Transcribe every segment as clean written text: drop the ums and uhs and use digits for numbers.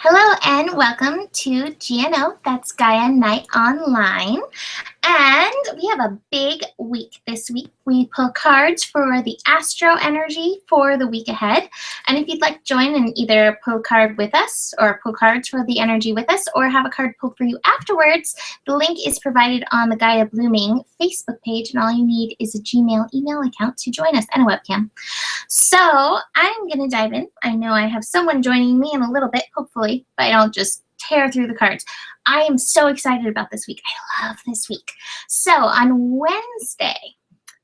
Hello and welcome to GNO, that's Gaia Night Online. And we have a big week this week. We pull cards for the astro energy for the week ahead. And if you'd like to join and either pull a card with us or pull cards for the energy with us or have a card pulled for you afterwards, the link is provided on the Gaia Blooming Facebook page, and all you need is a Gmail email account to join us and a webcam. So I'm going to dive in. I know I have someone joining me in a little bit, hopefully, but I don't just tear through the cards. I am so excited about this week. I love this week. So on Wednesday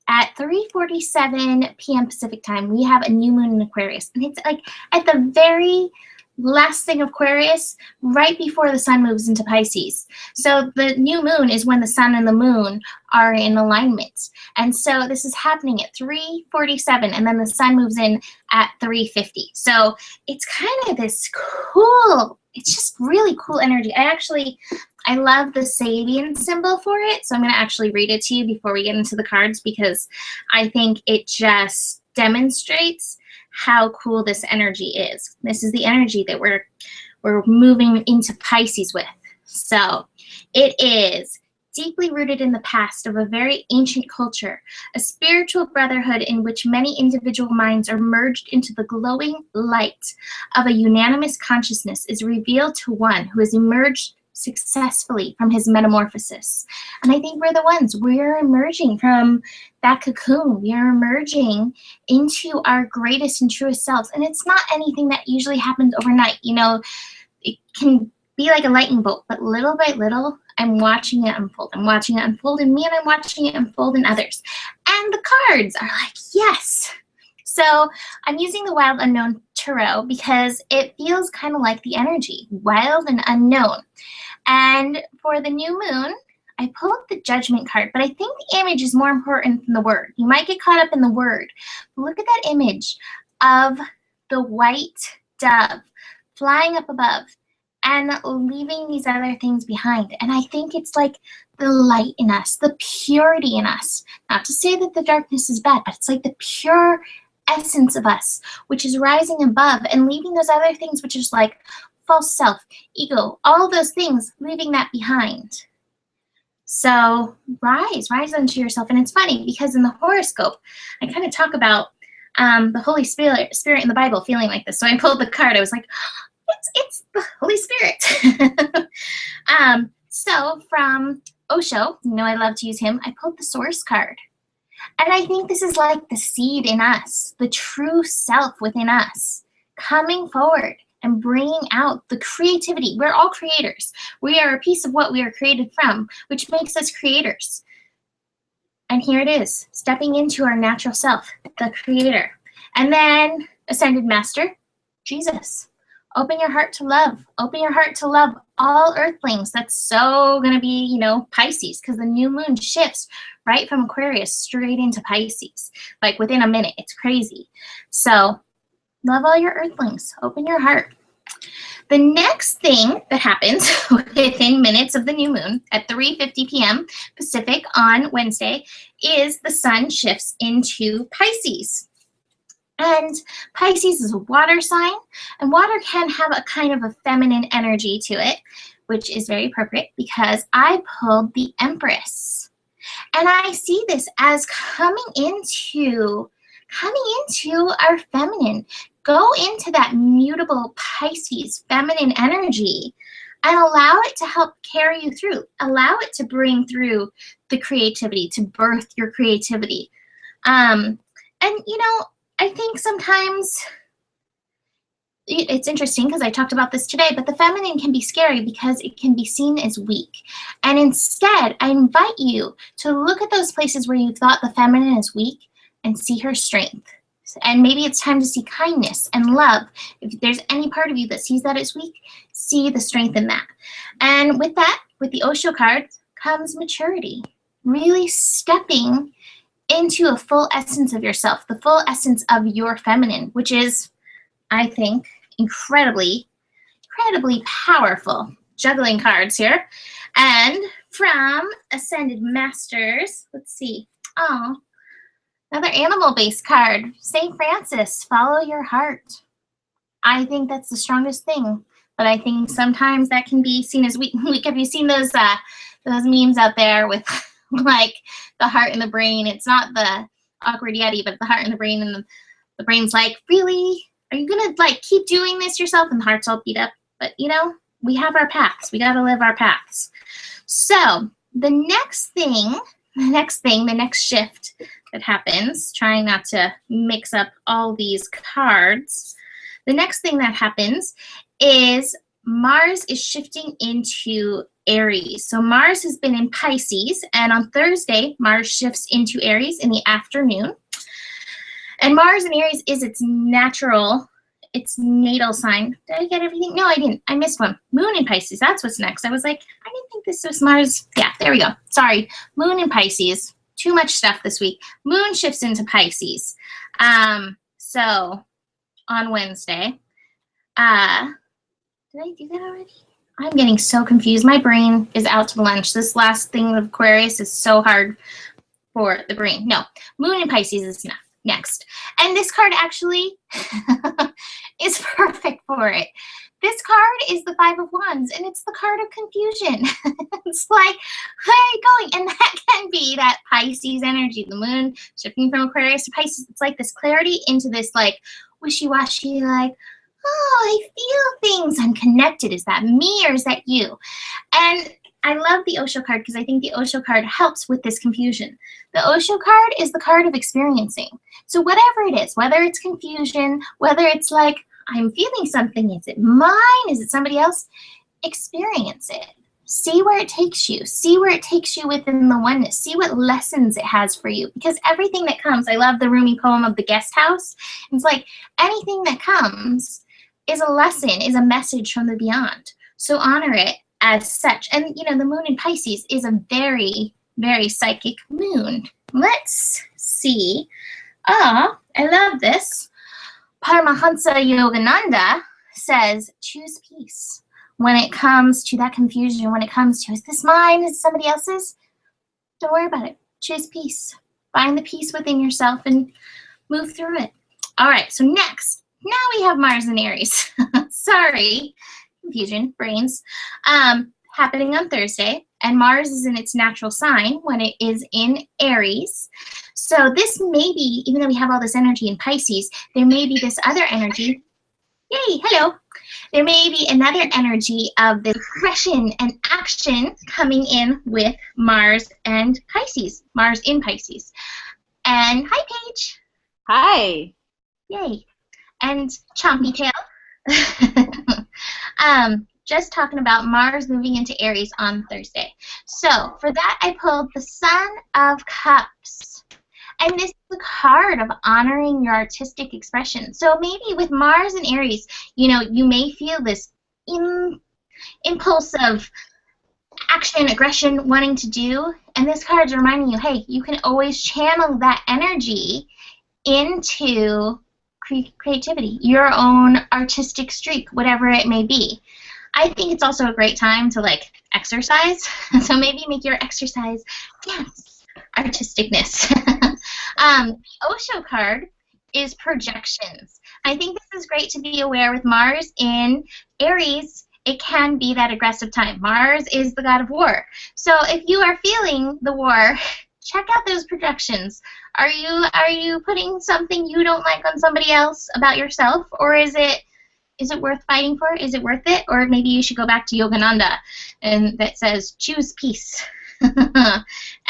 at 3:47 p.m. Pacific time, we have a new moon in Aquarius. And it's like at the very last thing of Aquarius, right before the sun moves into Pisces. So the new moon is when the sun and the moon are in alignment. And so this is happening at 3:47, and then the sun moves in at 3:50. So it's kind of this cool, it's just really cool energy. I love the Sabian symbol for it. So I'm going to actually read it to you before we get into the cards, because I think it just demonstrates how cool this energy is. This is the energy that we're moving into Pisces with. So it is deeply rooted in the past of a very ancient culture, a spiritual brotherhood in which many individual minds are merged into the glowing light of a unanimous consciousness is revealed to one who has emerged successfully from his metamorphosis. And I think we're the ones. We're emerging from that cocoon. We are emerging into our greatest and truest selves. And it's not anything that usually happens overnight. You know, it can be like a lightning bolt, but little by little, I'm watching it unfold. I'm watching it unfold in me, and I'm watching it unfold in others. And the cards are like, yes. So I'm using the Wild Unknown Tarot because it feels kind of like the energy, wild and unknown. And for the new moon, I pulled the Judgment card, but I think the image is more important than the word. You might get caught up in the word. Look at that image of the white dove flying up above and leaving these other things behind. And I think it's like the light in us, the purity in us. Not to say that the darkness is bad, but it's like the pure essence of us, which is rising above and leaving those other things, which is like false self, ego, all those things, leaving that behind. So rise unto yourself. And it's funny because in the horoscope, I kind of talk about the Holy Spirit in the Bible feeling like this. So I pulled the card. I was like, it's the Holy Spirit. So from Osho, you know I love to use him, I pulled the Source card. And I think this is like the seed in us, the true self within us, coming forward and bringing out the creativity. We're all creators. We are a piece of what we are created from, which makes us creators. And here it is, stepping into our natural self, the creator. And then Ascended Master, Jesus. Open your heart to love. Open your heart to love all earthlings. That's so going to be, you know, Pisces, because the new moon shifts right from Aquarius straight into Pisces, like within a minute. It's crazy. So love all your earthlings. Open your heart. The next thing that happens within minutes of the new moon at 3:50 p.m. Pacific on Wednesday is the sun shifts into Pisces. And Pisces is a water sign, and water can have a kind of a feminine energy to it, which is very appropriate because I pulled the Empress. And I see this as coming into our feminine. Go into that mutable Pisces feminine energy and allow it to help carry you through. Allow it to bring through the creativity, to birth your creativity. And, you know, I think sometimes it's interesting because I talked about this today, but the feminine can be scary because it can be seen as weak. And instead, I invite you to look at those places where you thought the feminine is weak and see her strength. And maybe it's time to see kindness and love. If there's any part of you that sees that it's weak, see the strength in that. And with that, with the Osho card, comes maturity. Really stepping into a full essence of yourself, the full essence of your feminine, which is, I think, incredibly powerful. Juggling cards here. And from Ascended Masters, let's see. Oh, another animal-based card. St. Francis, follow your heart. I think that's the strongest thing. but I think sometimes that can be seen as weak. Have you seen those memes out there with like the heart and the brain? It's not the awkward yeti, but the heart and the brain, and the brain's like, really? Are you gonna like keep doing this yourself? And the heart's all beat up. But you know, we have our paths. We gotta live our paths. So the next shift that happens, trying not to mix up all these cards, the next thing that happens is Mars is shifting into Aries. So Mars has been in Pisces, and on Thursday, Mars shifts into Aries in the afternoon. And Mars in Aries is its natal sign. Did I get everything? No, I didn't. I missed one. Moon in Pisces. That's what's next. I was like, I didn't think this was Mars. Yeah, there we go. Sorry. Moon in Pisces. Too much stuff this week. Moon shifts into Pisces. So on Wednesday. Did I do that already? I'm getting so confused. My brain is out to lunch. This last thing of Aquarius is so hard for the brain. No, Moon in Pisces is next. And this card actually is perfect for it. This card is the Five of Wands, and it's the card of confusion. It's like, where are you going? And that can be that Pisces energy. The moon shifting from Aquarius to Pisces. It's like this clarity into this like wishy-washy, like, oh, I feel things. I'm connected. Is that me or is that you? And I love the Osho card because I think the Osho card helps with this confusion. The Osho card is the card of experiencing. So whatever it is, whether it's confusion, whether it's like, I'm feeling something, is it mine? Is it somebody else? Experience it. See where it takes you. See where it takes you within the oneness. See what lessons it has for you. Because everything that comes, I love the Rumi poem of the guest house. It's like anything that comes is a lesson, is a message from the beyond. So honor it as such. And, you know, the moon in Pisces is a very, very psychic moon. Let's see. I love this. Paramahansa Yogananda says, choose peace. When it comes to that confusion, when it comes to, is this mine? Is it somebody else's? Don't worry about it. Choose peace. Find the peace within yourself and move through it. All right, so next, now we have Mars in Aries. Sorry, confusion, brains. Happening on Thursday, and Mars is in its natural sign when it is in Aries. So this may be, even though we have all this energy in Pisces, there may be this other energy. Yay, hello. There may be another energy of the aggression and action coming in with Mars and Pisces. Mars in Pisces. And hi, Paige. Hi. Yay. And Chompy Tail. Just talking about Mars moving into Aries on Thursday. So for that, I pulled the Sun of Cups. And this is the card of honoring your artistic expression. So maybe with Mars and Aries, you know, you may feel this impulse of action, aggression, wanting to do. And this card's reminding you, hey, you can always channel that energy into creativity, your own artistic streak, whatever it may be. I think it's also a great time to like exercise. So maybe make your exercise dance artisticness. Osho card is projections. I think this is great to be aware with Mars in Aries. It can be that aggressive time. Mars is the god of war. So if you are feeling the war, check out those projections. Are you putting something you don't like on somebody else about yourself, or is it worth fighting for? Is it worth it? Or maybe you should go back to Yogananda and that says choose peace.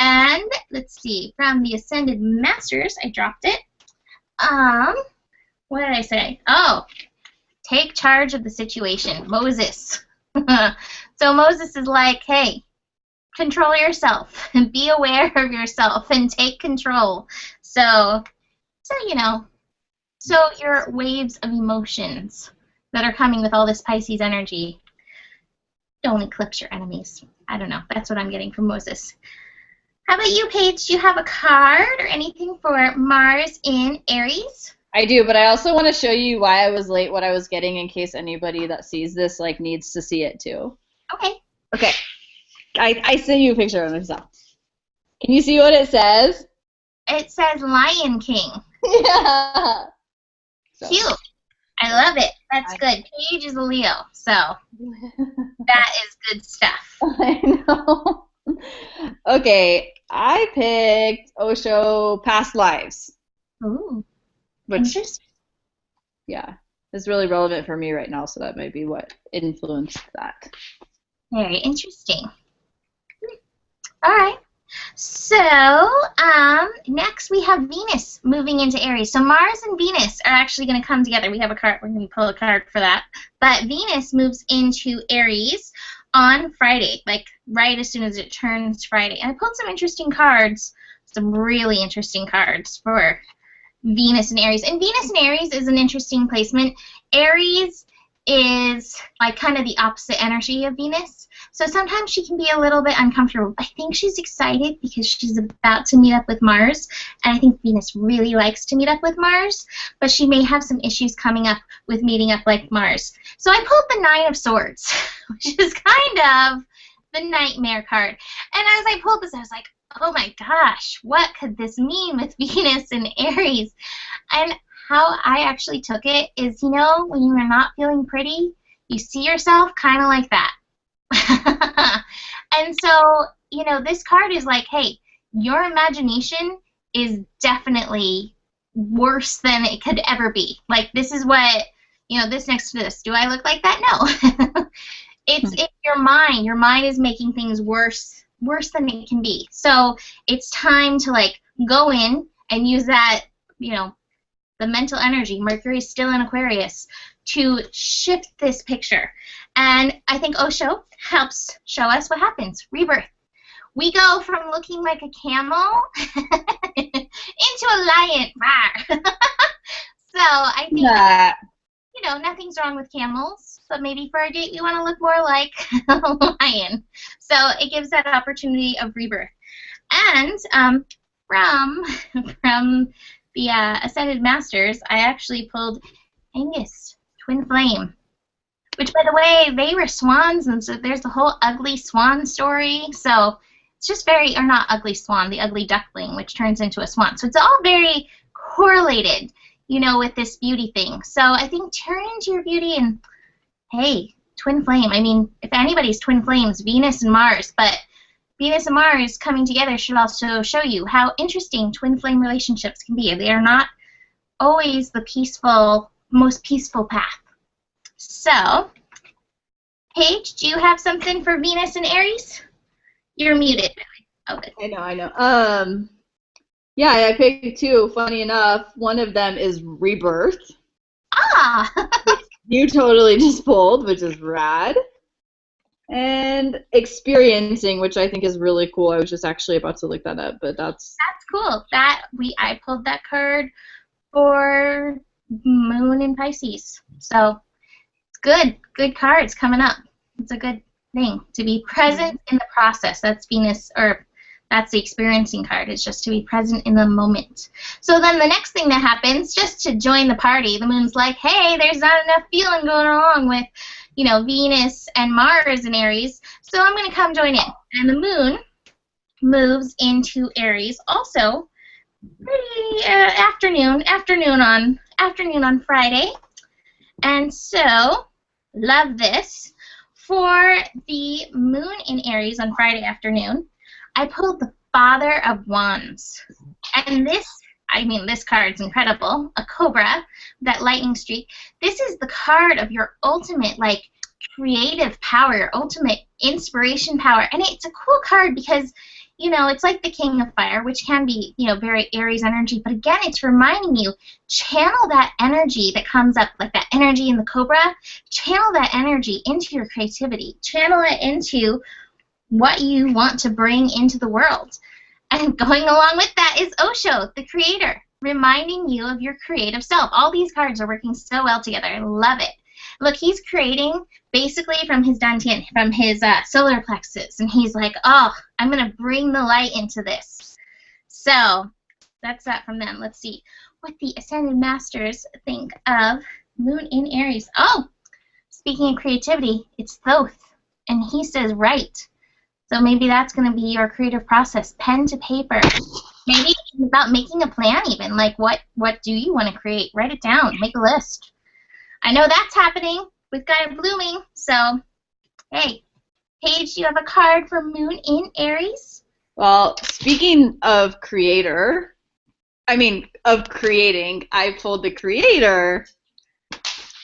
And let's see, from the Ascended Masters, I dropped it. What did I say? Oh, take charge of the situation. Moses. So Moses is like, hey, control yourself and be aware of yourself and take control. So you know, so your waves of emotions that are coming with all this Pisces energy, don't eclipse your enemies. I don't know. That's what I'm getting from Moses. How about you, Paige? Do you have a card or anything for Mars in Aries? I do, but I also want to show you why I was late, what I was getting, in case anybody that sees this like needs to see it too. Okay. Okay. I sent you a picture of myself. Can you see what it says? It says Lion King. Yeah. So. Cute. I love it. That's good. Paige is a Leo, so that is good stuff. I know. Okay, I picked Osho Past Lives, Ooh, which, interesting. yeah, is really relevant for me right now, so that might be what influenced that. Very interesting. All right. So, next we have Venus moving into Aries. So Mars and Venus are actually going to come together. We have a card. We're going to pull a card for that. But Venus moves into Aries on Friday, like right as soon as it turns Friday. And I pulled some interesting cards, some really interesting cards for Venus and Aries. And Venus and Aries is an interesting placement. Aries is like kind of the opposite energy of Venus. So sometimes she can be a little bit uncomfortable. I think she's excited because she's about to meet up with Mars. And I think Venus really likes to meet up with Mars. But she may have some issues coming up with meeting up like Mars. So I pulled the Nine of Swords, which is kind of the nightmare card. And as I pulled this, I was like, oh my gosh, what could this mean with Venus and Aries? And how I actually took it is, you know, when you are not feeling pretty, you see yourself kind of like that. And so, you know, this card is like, hey, your imagination is definitely worse than it could ever be. Like, this is what, you know, this next to this. Do I look like that? No. It's in your mind. Your mind is making things worse than it can be. So it's time to, like, go in and use that, you know, the mental energy. Mercury is still in Aquarius to shift this picture. And I think Osho helps show us what happens. Rebirth. We go from looking like a camel into a lion. So I think, you know, nothing's wrong with camels, but maybe for our date we want to look more like a lion. So it gives that opportunity of rebirth. And from the Ascended Masters, I actually pulled Angus, Twin Flame, which, by the way, they were swans, and so there's the whole ugly swan story. So it's just very, or not ugly swan, the ugly duckling, which turns into a swan. So it's all very correlated, you know, with this beauty thing. So I think turn into your beauty and, hey, twin flame. I mean, if anybody's twin flames, Venus and Mars, but Venus and Mars coming together should also show you how interesting twin flame relationships can be. They are not always the peaceful, most peaceful path. So, Paige, do you have something for Venus and Aries? You're muted. Oh, good. I know. Yeah, I picked two. Funny enough, one of them is Rebirth. Ah! You totally just pulled, which is rad. And Experiencing, which I think is really cool. I was just actually about to look that up, but that's cool. I pulled that card for Moon in Pisces. So it's good cards coming up. It's a good thing to be present in the process. That's Venus, or that's the Experiencing card. It's just to be present in the moment. So then the next thing that happens, just to join the party, the Moon's like, hey, there's not enough feeling going along with, you know, Venus and Mars in Aries, so I'm going to come join in. And the Moon moves into Aries also pretty afternoon on Friday. And so, love this. For the Moon in Aries on Friday afternoon, I pulled the Father of Wands. And this card's incredible. A cobra, that lightning streak. This is the card of your ultimate, like, creative power, your ultimate inspiration power. And it's a cool card because, you know, it's like the King of Fire, which can be, you know, very Aries energy. But again, it's reminding you, channel that energy that comes up, like that energy in the cobra, channel that energy into your creativity. Channel it into what you want to bring into the world. And going along with that is Osho, the creator, reminding you of your creative self. All these cards are working so well together. I love it. Look, he's creating basically from his dantian, from his solar plexus, and he's like, oh, I'm going to bring the light into this. So that's that from them. Let's see what the Ascended Masters think of Moon in Aries. Oh, speaking of creativity, it's Thoth, and he says write. So maybe that's going to be your creative process, pen to paper. Maybe it's about making a plan even, like what do you want to create? Write it down, make a list. I know that's happening with Gaia blooming. So, hey, Paige, do you have a card for Moon in Aries? Well, speaking of creating, I pulled the creator.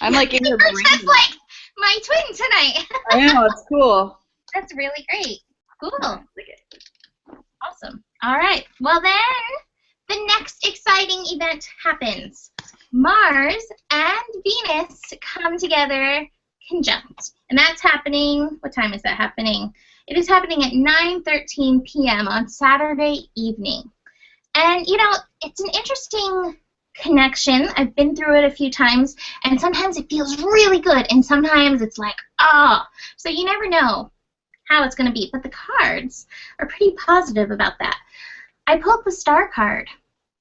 I'm like in your You're brain. just like my twin tonight. I know, it's cool. That's really great. Cool. Awesome. All right. Well, then the next exciting event happens. Mars and Venus come together conjunct. And that's happening, what time is that happening? It is happening at 9:13 p.m. on Saturday evening. And, you know, it's an interesting connection. I've been through it a few times, and sometimes it feels really good, and sometimes it's like, ah. So you never know how it's going to be. But the cards are pretty positive about that. I pulled the Star card,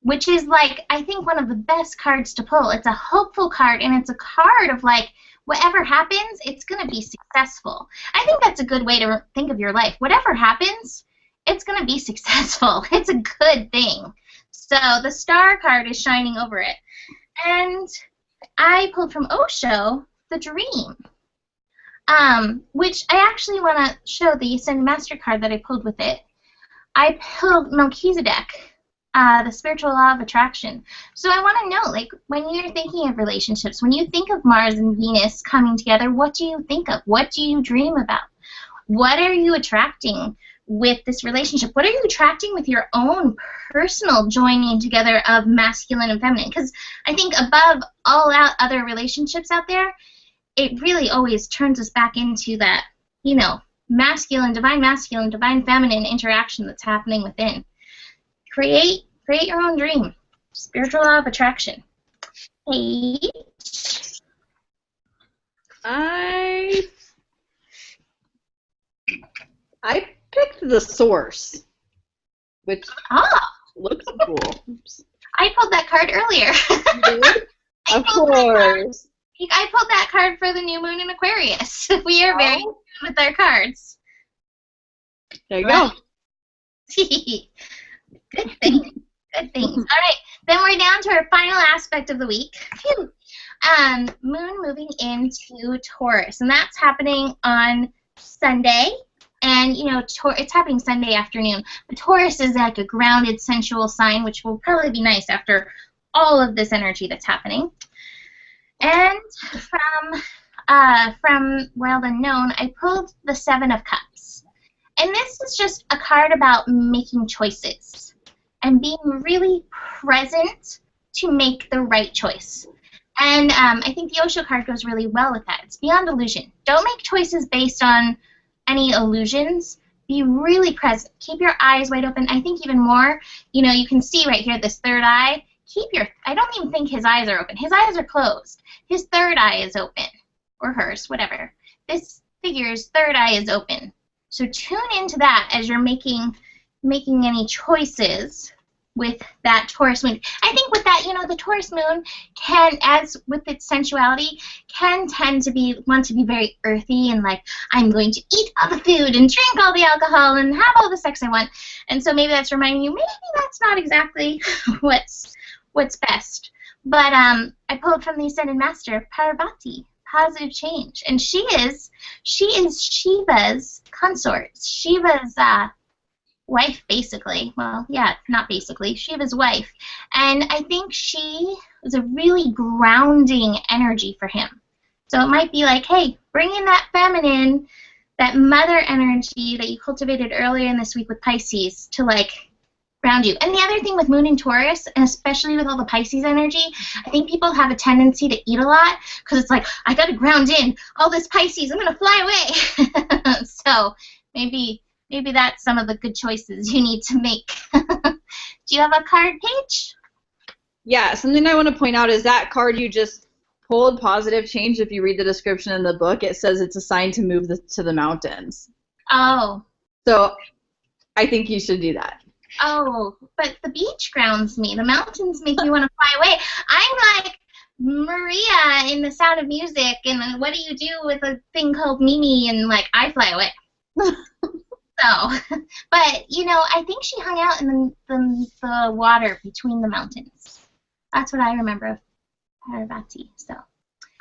which is, like, I think one of the best cards to pull. It's a hopeful card, and it's a card of, like, whatever happens, it's going to be successful. I think that's a good way to think of your life. Whatever happens, it's going to be successful. It's a good thing. So the Star card is shining over it. And I pulled from Osho the Dream, which I actually want to show the Ascended Master card that I pulled with it. I pulled Melchizedek, the spiritual law of attraction. So I want to know, like, when you're thinking of relationships, when you think of Mars and Venus coming together, what do you think of? What do you dream about? What are you attracting with this relationship? What are you attracting with your own personal joining together of masculine and feminine? Because I think above all other relationships out there, it really always turns us back into that, you know, masculine, divine feminine interaction that's happening within. Create your own dream. Spiritual law of attraction. Paige? I picked the Source, which looks cool. Oops. I pulled that card earlier. You did? Of course. I pulled that card for the new moon in Aquarius. We are very good with our cards. There you go. Good thing. Good things. All right, then we're down to our final aspect of the week. Phew. Moon moving into Taurus, and that's happening on Sunday. And, you know, it's happening Sunday afternoon. But Taurus is like a grounded, sensual sign, which will probably be nice after all of this energy that's happening. And from Wild Unknown, I pulled the Seven of Cups. And this is just a card about making choices and being really present to make the right choice. And I think the Osho card goes really well with that. It's beyond illusion. Don't make choices based on any illusions. Be really present. Keep your eyes wide open. I think even more, you know, you can see right here this third eye. I don't even think his eyes are open. His eyes are closed. His third eye is open. Or hers, whatever. This figure's third eye is open. So tune into that as you're making any choices with that Taurus moon. I think with that, you know, the Taurus moon can, as with its sensuality, can tend to want to be very earthy and like, I'm going to eat all the food and drink all the alcohol and have all the sex I want. And so maybe that's reminding you, maybe that's not exactly what's best. But I pulled from the Ascended Master, Parvati, positive change. And she is Shiva's consort. Shiva's wife, basically. Well, yeah, not basically. Shiva's wife. And I think she was a really grounding energy for him. So it might be like, hey, bring in that feminine, that mother energy that you cultivated earlier in this week with Pisces to, like, ground you. And the other thing with Moon and Taurus, and especially with all the Pisces energy, I think people have a tendency to eat a lot because it's like, I got to ground in all this Pisces. I'm going to fly away. So maybe that's some of the good choices you need to make. Do you have a card, Paige? Yeah, something I want to point out is that card you just pulled, positive change. If you read the description in the book, it says it's a sign to move to the mountains. Oh. So I think you should do that. Oh, but the beach grounds me. The mountains make me want to fly away. I'm like Maria in The Sound of Music, and what do you do with a thing called Mimi, and like I fly away. So, but you know, I think she hung out in the water between the mountains. That's what I remember of Parvati. So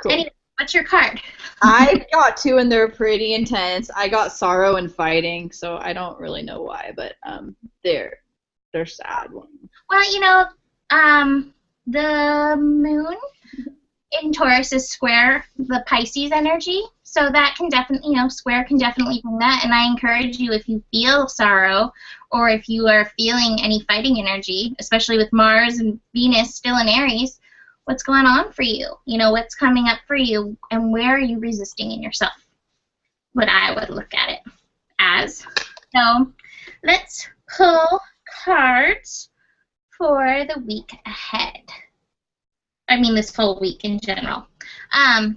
Cool. Anyway, what's your card? I got two and they're pretty intense. I got sorrow and fighting, so I don't really know why, but they're sad ones. Well, the moon in Taurus is square the Pisces energy, so that can definitely, square can definitely bring that. And I encourage you, if you feel sorrow or if you are feeling any fighting energy, especially with Mars and Venus still in Aries, what's going on for you? What's coming up for you, and where are you resisting in yourself? What I would look at it as. So let's pull cards for the week ahead. I mean, this whole week in general.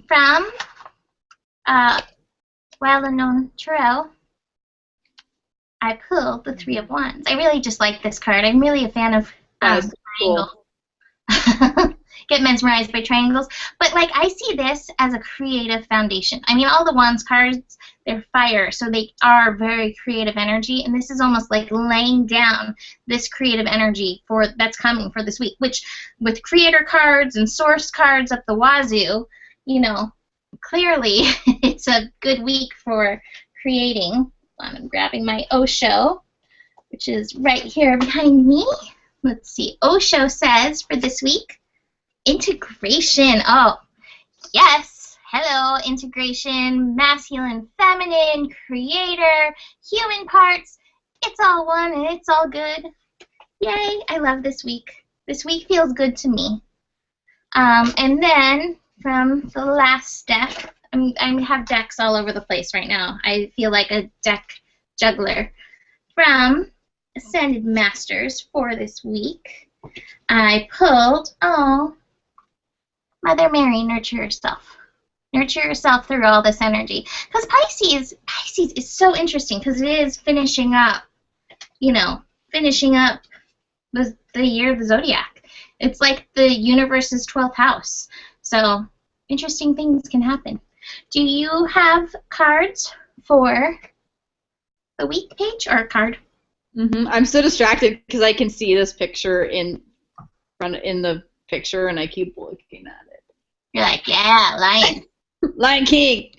From well-known tarot, I pulled the Three of Wands. I really just like this card. I'm really a fan of triangle. Get mesmerized by triangles. But, I see this as a creative foundation. I mean, all the Wands cards, they're fire, so they are very creative energy, and this is almost like laying down this creative energy that's coming for this week, which, with creator cards and source cards up the wazoo, clearly it's a good week for creating. I'm grabbing my Osho, which is right here behind me. Let's see. Osho says for this week, integration. Oh, yes. Hello, integration, masculine, feminine, creator, human parts. It's all one and it's all good. Yay, I love this week. This week feels good to me. And then from the last deck, I have decks all over the place right now. I feel like a deck juggler. From Ascended Masters for this week, I pulled, Mother Mary, nurture yourself. Nurture yourself through all this energy. Because Pisces is so interesting because it is finishing up the year of the zodiac. It's like the universe's 12th house. So interesting things can happen. Do you have cards for the week, Paige, or a card? I'm so distracted because I can see this picture in the picture, and I keep looking at it. You're like, yeah, Lion. Lion King.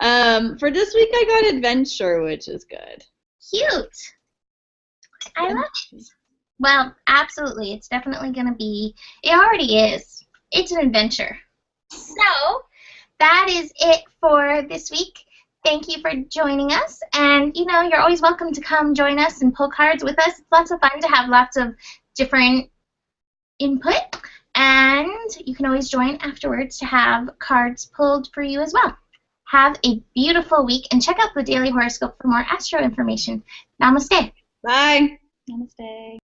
For this week, I got adventure, which is good. Cute. I love it. Well, absolutely. It's definitely going to be, it already is. It's an adventure. So, that is it for this week. Thank you for joining us. And, you're always welcome to come join us and pull cards with us. It's lots of fun to have lots of different input. And you can always join afterwards to have cards pulled for you as well. Have a beautiful week, and check out the Daily Horoscope for more astro information. Namaste. Bye. Namaste.